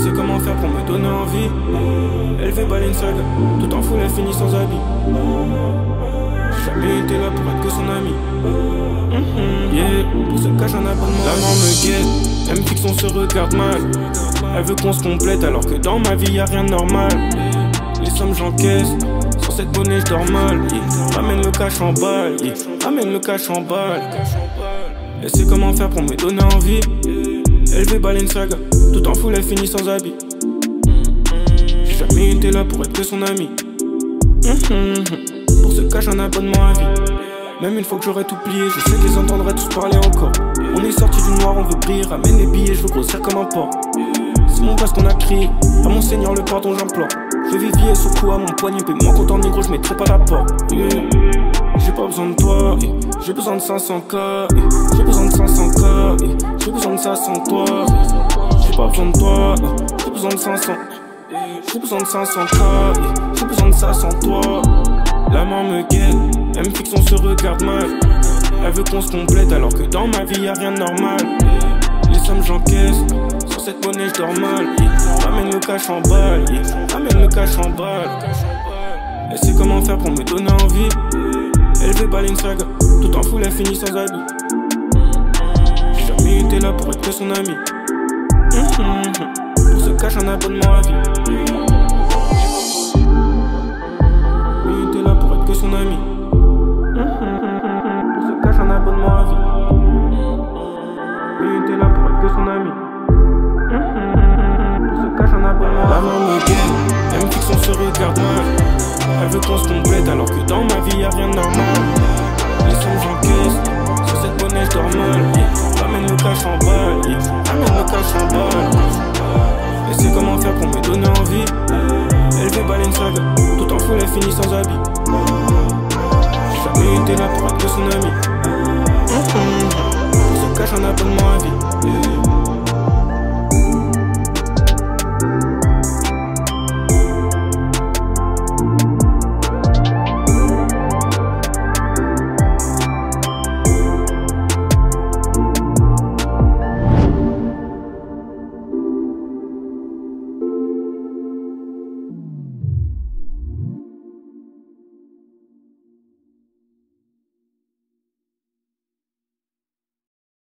sait comment faire pour me donner envie. Elle fait Balenciaga, tout en foule elle finit sans habit. J'ai jamais été là pour être que son ami. Yeah, pour se cacher un abonnement. La mort me guette, elle me fixe, on se regarde mal. Elle veut qu'on se complète alors que dans ma vie y'a rien de normal. Les sommes j'encaisse, sur cette monnaie je dors mal. Ramène le cash en balle, ramène le cash en balle. Elle sait comment faire pour me donner envie. Elle fait Balenciaga, tout en foule elle finit sans habit. J'ai jamais été là pour être que son ami. Pour se cacher un abonnement à vie. Même une fois que j'aurais tout plié, je sais qu'ils entendraient tous parler encore. On est sorti du noir, on veut briller, ramène les billets, je veux grossir comme un porc. C'est mon parce qu'on a crié, à mon seigneur le pardon j'implore. Je vais vivre sous coup à mon poignet, paie-moi content négro, je mettrai pas d'apport. J'ai pas besoin de toi, j'ai besoin de 500K, j'ai besoin de 500K, j'ai besoin de ça sans toi. J'ai pas besoin de toi, j'ai besoin de 500, j'ai besoin de 500K, j'ai besoin de ça sans toi. La mort me guette, elle me fixe, on se regarde mal. Elle veut qu'on se complète alors que dans ma vie y'a rien de normal. Les sommes j'encaisse, sur cette monnaie je dors mal. Ramène le cash en balle, ramène le cash en balle. Elle sait comment faire pour me donner envie. Elle veut Balenciaga, tout en foule elle finit sans habit. J'ai jamais été là pour être que son ami. Pour se cacher un abonnement à vie. Jamais été là pour être que son ami. Pour se cacher un abonnement à vie. Jamais été là pour être que son ami. Pour se cacher un abonnement à vie. La main me guette, elle me fixe, on se regarde mal. Elle veut qu'on se complète alors que dans ma vie y'a rien de normal. Les sommes j'encaisse, sur cette monnaie je dors mal. Ramène le cash en balle, ramène le cash